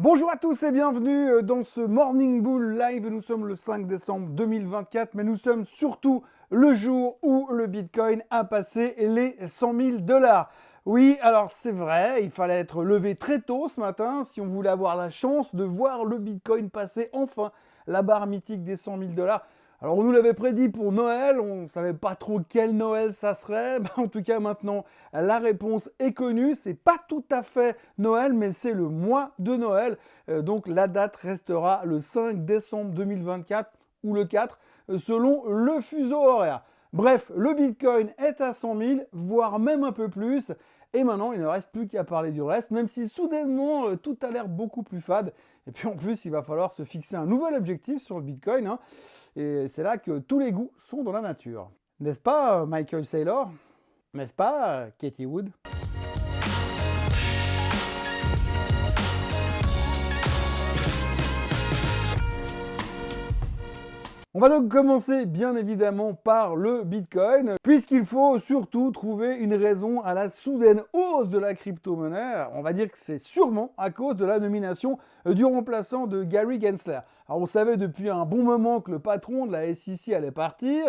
Bonjour à tous et bienvenue dans ce Morning Bull Live. Nous sommes le 5 décembre 2024, mais nous sommes surtout le jour où le Bitcoin a passé les 100 000 $. Oui, alors c'est vrai, il fallait être levé très tôt ce matin si on voulait avoir la chance de voir le Bitcoin passer enfin la barre mythique des 100 000 $. Alors on nous l'avait prédit pour Noël, on ne savait pas trop quel Noël ça serait. En tout cas maintenant, la réponse est connue. C'est pas tout à fait Noël, mais c'est le mois de Noël. Donc la date restera le 5 décembre 2024 ou le 4, selon le fuseau horaire. Bref, le Bitcoin est à 100 000, voire même un peu plus. Et maintenant, il ne reste plus qu'à parler du reste, même si soudainement, tout a l'air beaucoup plus fade. Et puis en plus, il va falloir se fixer un nouvel objectif sur le Bitcoin, hein. Et c'est là que tous les goûts sont dans la nature. N'est-ce pas, Michael Saylor? N'est-ce pas, Katie Wood? On va donc commencer bien évidemment par le Bitcoin, puisqu'il faut surtout trouver une raison à la soudaine hausse de la crypto-monnaie. On va dire que c'est sûrement à cause de la nomination du remplaçant de Gary Gensler. Alors on savait depuis un bon moment que le patron de la SEC allait partir,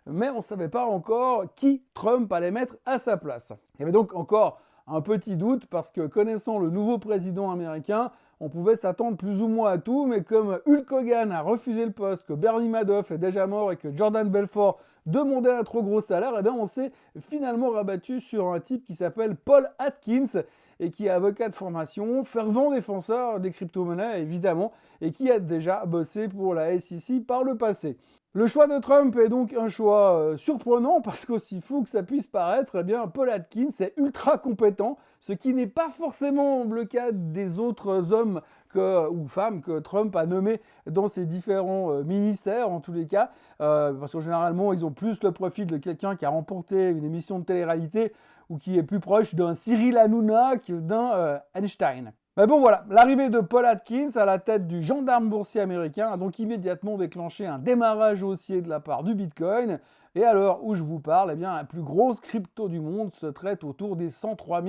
mais on ne savait pas encore qui Trump allait mettre à sa place. Il y avait donc encore un petit doute parce que connaissant le nouveau président américain, on pouvait s'attendre plus ou moins à tout, mais comme Hulk Hogan a refusé le poste, que Bernie Madoff est déjà mort et que Jordan Belfort demandait un trop gros salaire, eh bien on s'est finalement rabattu sur un type qui s'appelle Paul Atkins et qui est avocat de formation, fervent défenseur des crypto-monnaies évidemment, et qui a déjà bossé pour la SEC par le passé. Le choix de Trump est donc un choix surprenant parce qu'aussi fou que ça puisse paraître, eh bien Paul Atkins est ultra compétent, ce qui n'est pas forcément le cas des autres hommes ou femmes que Trump a nommés dans ses différents ministères en tous les cas, parce que généralement ils ont plus le profil de quelqu'un qui a remporté une émission de télé-réalité ou qui est plus proche d'un Cyril Hanouna que d'un Einstein. Mais bon voilà, l'arrivée de Paul Atkins à la tête du gendarme boursier américain a donc immédiatement déclenché un démarrage haussier de la part du Bitcoin. Et à l'heure où je vous parle, eh bien, la plus grosse crypto du monde se traite autour des 103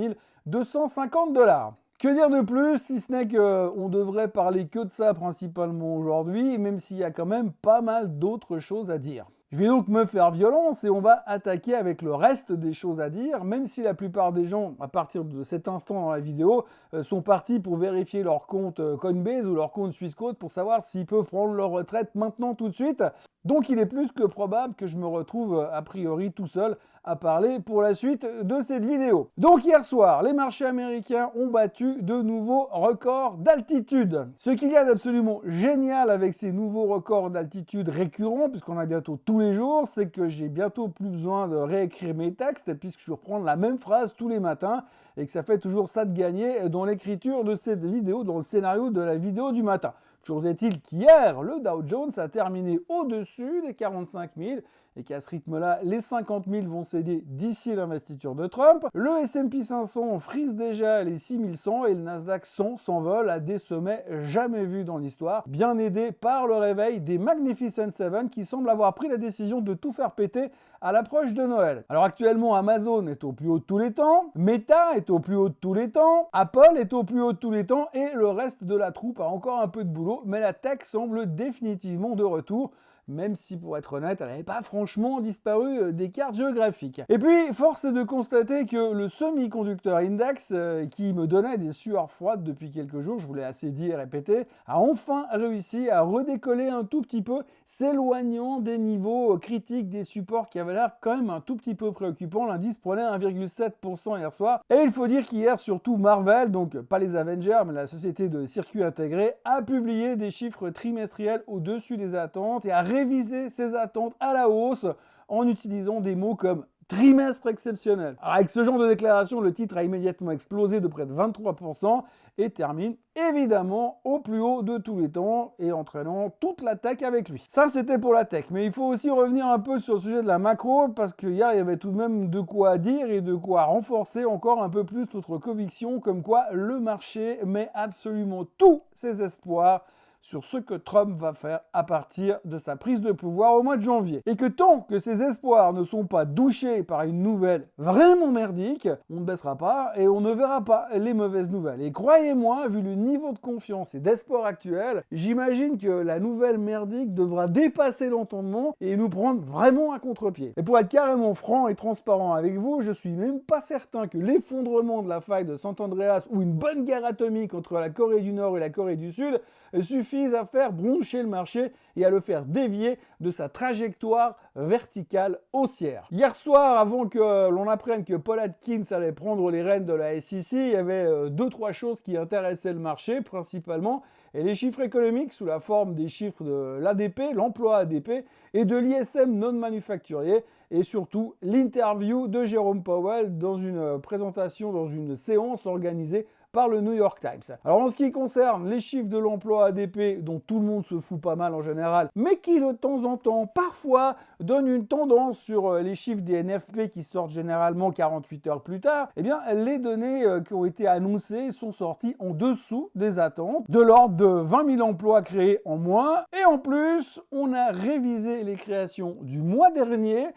250 $. Que dire de plus, si ce n'est qu'on devrait parler que de ça principalement aujourd'hui, même s'il y a quand même pas mal d'autres choses à dire. Je vais donc me faire violence et on va attaquer avec le reste des choses à dire, même si la plupart des gens, à partir de cet instant dans la vidéo, sont partis pour vérifier leur compte Coinbase ou leur compte Swissquote pour savoir s'ils peuvent prendre leur retraite maintenant tout de suite. Donc il est plus que probable que je me retrouve a priori tout seul à parler pour la suite de cette vidéo. Donc hier soir, les marchés américains ont battu de nouveaux records d'altitude. Ce qu'il y a d'absolument génial avec ces nouveaux records d'altitude récurrents, puisqu'on a bientôt tous les jours, c'est que j'ai bientôt plus besoin de réécrire mes textes, puisque je vais reprendre la même phrase tous les matins, et que ça fait toujours ça de gagner dans l'écriture de cette vidéo, dans le scénario de la vidéo du matin. Toujours est-il qu'hier, le Dow Jones a terminé au-dessus des 45 000 et qu'à ce rythme-là, les 50 000 vont céder d'ici l'investiture de Trump. Le S&P 500 frise déjà les 6100 et le Nasdaq 100 s'envole à des sommets jamais vus dans l'histoire, bien aidé par le réveil des Magnificent Seven qui semblent avoir pris la décision de tout faire péter à l'approche de Noël. Alors actuellement, Amazon est au plus haut de tous les temps, Meta est au plus haut de tous les temps, Apple est au plus haut de tous les temps et le reste de la troupe a encore un peu de boulot, mais la tech semble définitivement de retour, même si pour être honnête, elle n'avait pas franchement disparu des cartes géographiques. Et puis, force est de constater que le semi-conducteur index, qui me donnait des sueurs froides depuis quelques jours, je vous l'ai assez dit et répété, a enfin réussi à redécoller un tout petit peu, s'éloignant des niveaux critiques des supports qui avaient l'air quand même un tout petit peu préoccupants. L'indice prenait 1,7% hier soir. Et il faut dire qu'hier, surtout Marvel, donc pas les Avengers, mais la société de circuits intégrés, a publié des chiffres trimestriels au-dessus des attentes et a réviser ses attentes à la hausse en utilisant des mots comme trimestre exceptionnel. Alors avec ce genre de déclaration, le titre a immédiatement explosé de près de 23% et termine évidemment au plus haut de tous les temps et entraînant toute la tech avec lui. Ça c'était pour la tech, mais il faut aussi revenir un peu sur le sujet de la macro parce qu'hier il y avait tout de même de quoi dire et de quoi renforcer encore un peu plus notre conviction comme quoi le marché met absolument tous ses espoirs sur ce que Trump va faire à partir de sa prise de pouvoir au mois de janvier. Et que tant que ses espoirs ne sont pas douchés par une nouvelle vraiment merdique, on ne baissera pas et on ne verra pas les mauvaises nouvelles. Et croyez-moi, vu le niveau de confiance et d'espoir actuel, j'imagine que la nouvelle merdique devra dépasser l'entendement et nous prendre vraiment à contre-pied. Et pour être carrément franc et transparent avec vous, je suis même pas certain que l'effondrement de la faille de Sant Andreas ou une bonne guerre atomique entre la Corée du Nord et la Corée du Sud suffisent à faire broncher le marché et à le faire dévier de sa trajectoire verticale haussière. Hier soir, avant que l'on apprenne que Paul Atkins allait prendre les rênes de la SEC, il y avait 2-3 choses qui intéressaient le marché principalement, et les chiffres économiques sous la forme des chiffres de l'ADP, l'emploi ADP, et de l'ISM non manufacturier, et surtout l'interview de Jérôme Powell dans une présentation, dans une séance organisée par le New York Times. Alors en ce qui concerne les chiffres de l'emploi ADP, dont tout le monde se fout pas mal en général, mais qui de temps en temps, parfois, donnent une tendance sur les chiffres des NFP qui sortent généralement 48 heures plus tard, eh bien les données qui ont été annoncées sont sorties en dessous des attentes, de l'ordre de 20 000 emplois créés en moins, et en plus, on a révisé les créations du mois dernier,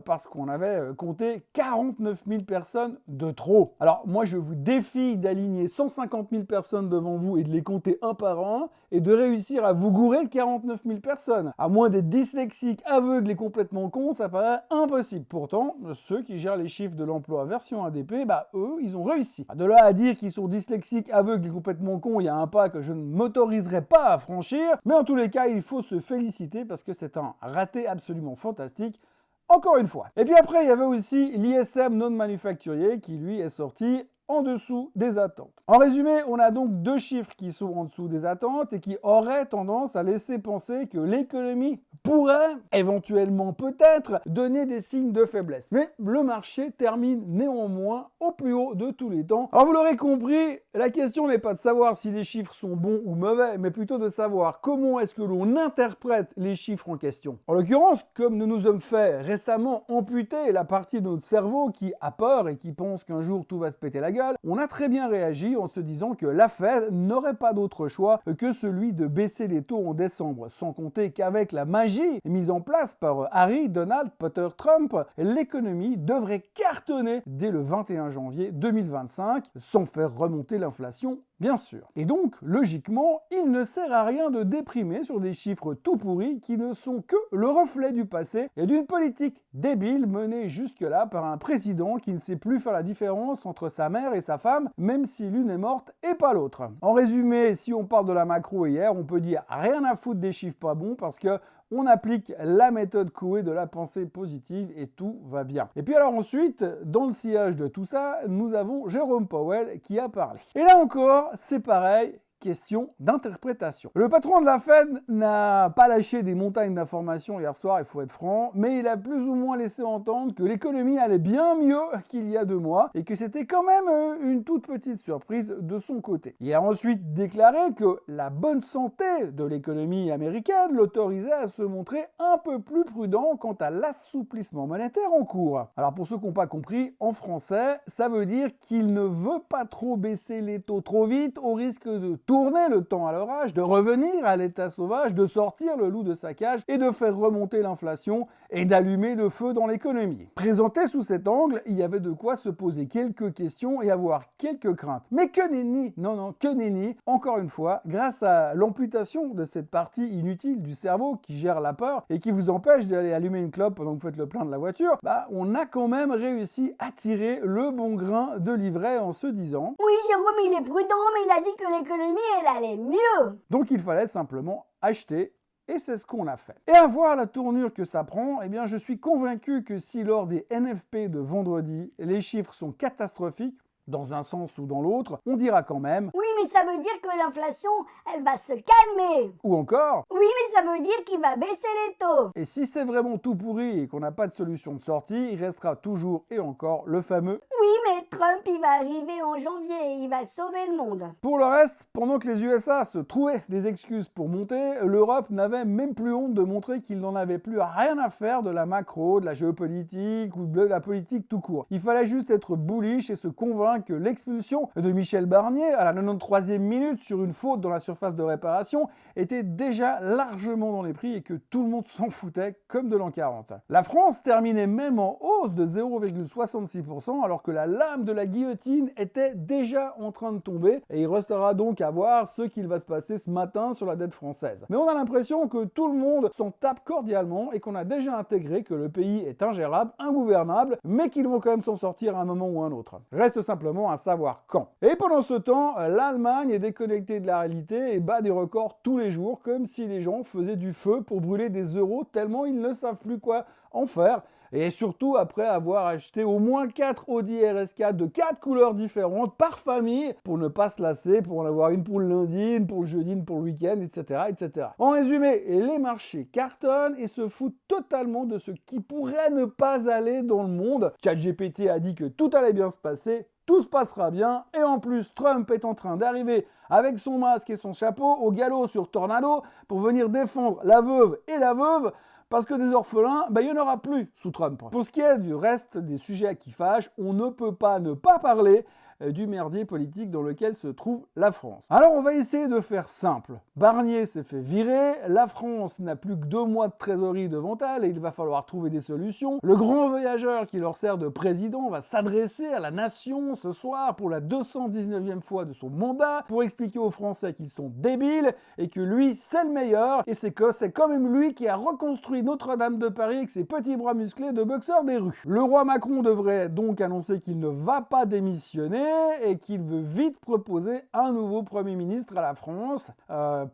parce qu'on avait compté 49 000 personnes de trop. Alors moi je vous défie d'aligner 150 000 personnes devant vous et de les compter un par un et de réussir à vous gourer de 49 000 personnes. À moins d'être dyslexique, aveugle et complètement con, ça paraît impossible. Pourtant, ceux qui gèrent les chiffres de l'emploi version ADP, eux, ils ont réussi. De là à dire qu'ils sont dyslexiques, aveugles et complètement cons, il y a un pas que je ne m'autoriserai pas à franchir, mais en tous les cas, il faut se féliciter parce que c'est un raté absolument fantastique. Encore une fois. Et puis après, il y avait aussi l'ISM non manufacturier qui, lui, est sorti en dessous des attentes. En résumé, on a donc deux chiffres qui sont en dessous des attentes et qui auraient tendance à laisser penser que l'économie pourrait, éventuellement peut-être, donner des signes de faiblesse. Mais le marché termine néanmoins au plus haut de tous les temps. Alors vous l'aurez compris, la question n'est pas de savoir si les chiffres sont bons ou mauvais, mais plutôt de savoir comment est-ce que l'on interprète les chiffres en question. En l'occurrence, comme nous nous sommes fait récemment amputer la partie de notre cerveau qui a peur et qui pense qu'un jour tout va se péter la gueule, on a très bien réagi en se disant que la Fed n'aurait pas d'autre choix que celui de baisser les taux en décembre, sans compter qu'avec la magie mise en place par Harry, Donald, Potter, Trump, l'économie devrait cartonner dès le 21 janvier 2025, sans faire remonter l'inflation, bien sûr. Et donc, logiquement, il ne sert à rien de déprimer sur des chiffres tout pourris qui ne sont que le reflet du passé et d'une politique débile menée jusque-là par un président qui ne sait plus faire la différence entre sa mère et sa femme, même si l'une est morte et pas l'autre. En résumé, si on parle de la macro hier, on peut dire rien à foutre des chiffres pas bons parce que on applique la méthode Coué de la pensée positive et tout va bien. Et puis alors ensuite, dans le sillage de tout ça, nous avons Jérôme Powell qui a parlé. Et là encore, c'est pareil, question d'interprétation. Le patron de la Fed n'a pas lâché des montagnes d'informations hier soir, il faut être franc, mais il a plus ou moins laissé entendre que l'économie allait bien mieux qu'il y a 2 mois et que c'était quand même une toute petite surprise de son côté. Il a ensuite déclaré que la bonne santé de l'économie américaine l'autorisait à se montrer un peu plus prudent quant à l'assouplissement monétaire en cours. Alors pour ceux qui n'ont pas compris, en français, ça veut dire qu'il ne veut pas trop baisser les taux trop vite au risque de tourner le temps à l'orage, de revenir à l'état sauvage, de sortir le loup de sa cage et de faire remonter l'inflation et d'allumer le feu dans l'économie. Présenté sous cet angle, il y avait de quoi se poser quelques questions et avoir quelques craintes. Mais que nenni, non, que nenni, encore une fois, grâce à l'amputation de cette partie inutile du cerveau qui gère la peur et qui vous empêche d'aller allumer une clope pendant que vous faites le plein de la voiture, on a quand même réussi à tirer le bon grain de livret en se disant « Oui, Jérôme, il est prudent, mais il a dit que l'économie elle allait mieux. » Donc il fallait simplement acheter, et c'est ce qu'on a fait. Et à voir la tournure que ça prend, eh bien je suis convaincu que si lors des NFP de vendredi, les chiffres sont catastrophiques, dans un sens ou dans l'autre, on dira quand même « Oui, mais ça veut dire que l'inflation, elle va se calmer. » Ou encore « Oui, mais ça veut dire qu'il va baisser les taux. » Et si c'est vraiment tout pourri et qu'on n'a pas de solution de sortie, il restera toujours et encore le fameux « Oui, mais Trump, il va arriver en janvier et il va sauver le monde. » Pour le reste, pendant que les USA se trouvaient des excuses pour monter, l'Europe n'avait même plus honte de montrer qu'il n'en avait plus rien à faire de la macro, de la géopolitique ou de la politique tout court. Il fallait juste être bullish et se convaincre que l'expulsion de Michel Barnier à la 93e minute sur une faute dans la surface de réparation était déjà largement dans les prix et que tout le monde s'en foutait comme de l'an 40. La France terminait même en hausse de 0,66% alors que la lame de la guillotine était déjà en train de tomber et il restera donc à voir ce qu'il va se passer ce matin sur la dette française. Mais on a l'impression que tout le monde s'en tape cordialement et qu'on a déjà intégré que le pays est ingérable, ingouvernable, mais qu'ils vont quand même s'en sortir à un moment ou un autre. Reste simplement à savoir quand. Et pendant ce temps, l'Allemagne est déconnectée de la réalité et bat des records tous les jours, comme si les gens faisaient du feu pour brûler des euros tellement ils ne savent plus quoi en faire. Et surtout après avoir acheté au moins 4 Audi RS4 de 4 couleurs différentes par famille pour ne pas se lasser, pour en avoir une pour le lundi, une pour le jeudi, une pour le week-end, etc., etc. En résumé, les marchés cartonnent et se foutent totalement de ce qui pourrait ne pas aller dans le monde. ChatGPT a dit que tout allait bien se passer. Tout se passera bien, et en plus, Trump est en train d'arriver avec son masque et son chapeau au galop sur Tornado pour venir défendre la veuve et la veuve, parce que des orphelins, il n'y en aura plus sous Trump. Pour ce qui est du reste des sujets qui fâchent, on ne peut pas ne pas parler du merdier politique dans lequel se trouve la France. Alors on va essayer de faire simple. Barnier s'est fait virer, la France n'a plus que 2 mois de trésorerie devant elle et il va falloir trouver des solutions. Le grand voyageur qui leur sert de président va s'adresser à la nation ce soir pour la 219e fois de son mandat pour expliquer aux Français qu'ils sont débiles et que lui c'est le meilleur et c'est quand même lui qui a reconstruit Notre-Dame de Paris avec ses petits bras musclés de boxeur des rues. Le roi Macron devrait donc annoncer qu'il ne va pas démissionner et qu'il veut vite proposer un nouveau Premier ministre à la France.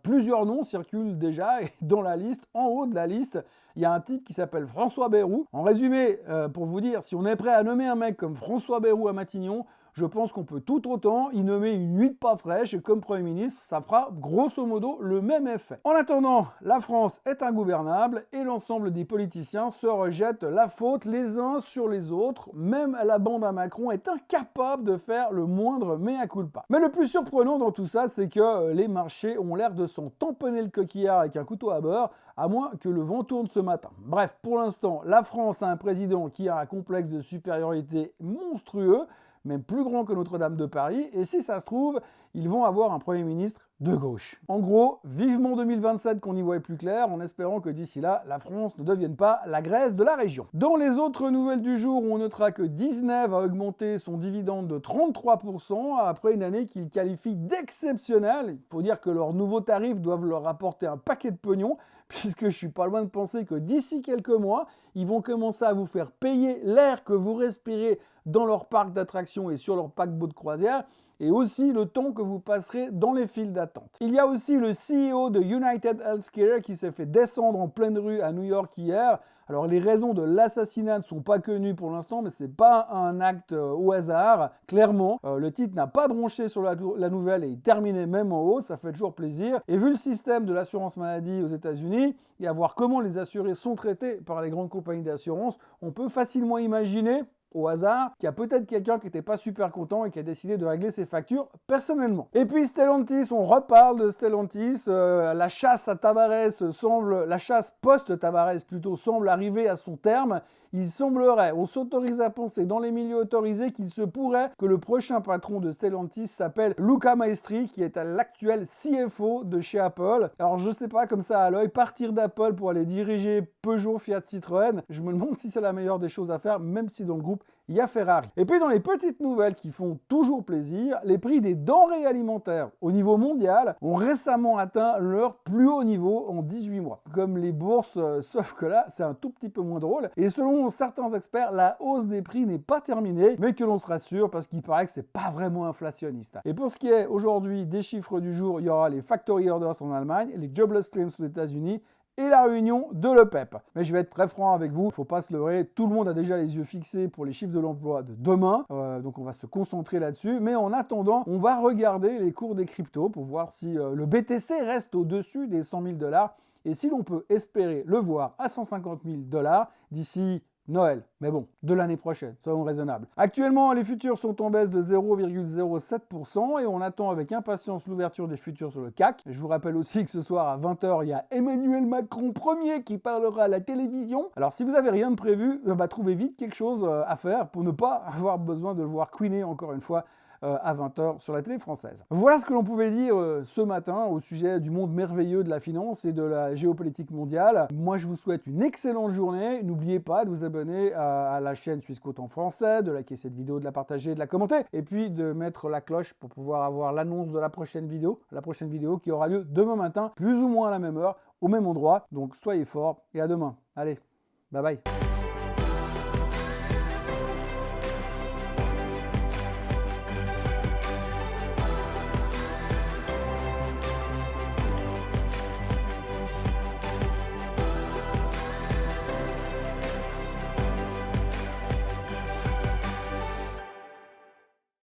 Plusieurs noms circulent déjà et dans la liste, en haut de la liste, il y a un type qui s'appelle François Bayrou. En résumé, pour vous dire, si on est prêt à nommer un mec comme François Bayrou à Matignon, je pense qu'on peut tout autant y nommer une nuit pas fraîche et comme Premier ministre, ça fera grosso modo le même effet. En attendant, la France est ingouvernable et l'ensemble des politiciens se rejettent la faute les uns sur les autres. Même la bande à Macron est incapable de faire le moindre mea culpa. Mais le plus surprenant dans tout ça, c'est que les marchés ont l'air de s'en tamponner le coquillard avec un couteau à beurre, à moins que le vent tourne ce matin. Bref, pour l'instant, la France a un président qui a un complexe de supériorité monstrueux, même plus grand que Notre-Dame de Paris, et si ça se trouve, ils vont avoir un Premier ministre de gauche. En gros, vivement 2027 qu'on y voit plus clair, en espérant que d'ici là, la France ne devienne pas la Grèce de la région. Dans les autres nouvelles du jour, on notera que Disney va augmenter son dividende de 33% après une année qu'il qualifie d'exceptionnelle. Il faut dire que leurs nouveaux tarifs doivent leur rapporter un paquet de pognon, puisque je suis pas loin de penser que d'ici quelques mois, ils vont commencer à vous faire payer l'air que vous respirez dans leur parc d'attractions et sur leur paquebot de croisière, et aussi le temps que vous passerez dans les files d'attente. Il y a aussi le CEO de United Healthcare qui s'est fait descendre en pleine rue à New York hier. Alors les raisons de l'assassinat ne sont pas connues pour l'instant, mais c'est pas un acte au hasard, clairement. Le titre n'a pas bronché sur la nouvelle et il terminait même en haut, ça fait toujours plaisir. Et vu le système de l'assurance maladie aux États-Unis, et à voir comment les assurés sont traités par les grandes compagnies d'assurance, on peut facilement imaginer au hasard, qu'il y a peut-être quelqu'un qui n'était pas super content et qui a décidé de régler ses factures personnellement. Et puis Stellantis, on reparle de Stellantis, la chasse post-Tavares plutôt, semble arriver à son terme. Il semblerait, on s'autorise à penser dans les milieux autorisés qu'il se pourrait que le prochain patron de Stellantis s'appelle Luca Maestri, qui est l'actuel CFO de chez Apple. Alors je sais pas comme ça à l'œil, partir d'Apple pour aller diriger Peugeot, Fiat, Citroën, je me demande si c'est la meilleure des choses à faire, même si dans le groupe il y a Ferrari. Et puis dans les petites nouvelles qui font toujours plaisir, les prix des denrées alimentaires au niveau mondial ont récemment atteint leur plus haut niveau en 18 mois. Comme les bourses, sauf que là, c'est un tout petit peu moins drôle. Et selon certains experts, la hausse des prix n'est pas terminée, mais que l'on se rassure parce qu'il paraît que c'est pas vraiment inflationniste. Et pour ce qui est aujourd'hui des chiffres du jour, il y aura les factory orders en Allemagne, les jobless claims aux États-Unis, et la réunion de l'EPEP. Mais je vais être très franc avec vous, il ne faut pas se leurrer, tout le monde a déjà les yeux fixés pour les chiffres de l'emploi de demain, donc on va se concentrer là-dessus, mais en attendant, on va regarder les cours des cryptos pour voir si le BTC reste au-dessus des 100 000 $, et si l'on peut espérer le voir à 150 000 $ d'ici Noël. Mais bon, de l'année prochaine, soyons raisonnables. Actuellement, les futurs sont en baisse de 0,07% et on attend avec impatience l'ouverture des futurs sur le CAC. Je vous rappelle aussi que ce soir à 20h, il y a Emmanuel Macron Ier qui parlera à la télévision. Alors si vous avez rien de prévu, trouvez vite quelque chose à faire pour ne pas avoir besoin de le voir queener encore une fois à 20h sur la télé française. Voilà ce que l'on pouvait dire ce matin au sujet du monde merveilleux de la finance et de la géopolitique mondiale. Moi, je vous souhaite une excellente journée. N'oubliez pas de vous abonner à la chaîne Suisse Côte français, de liker cette vidéo, de la partager, de la commenter, et puis de mettre la cloche pour pouvoir avoir l'annonce de la prochaine vidéo qui aura lieu demain matin, plus ou moins à la même heure, au même endroit. Donc soyez forts et à demain. Allez, bye bye.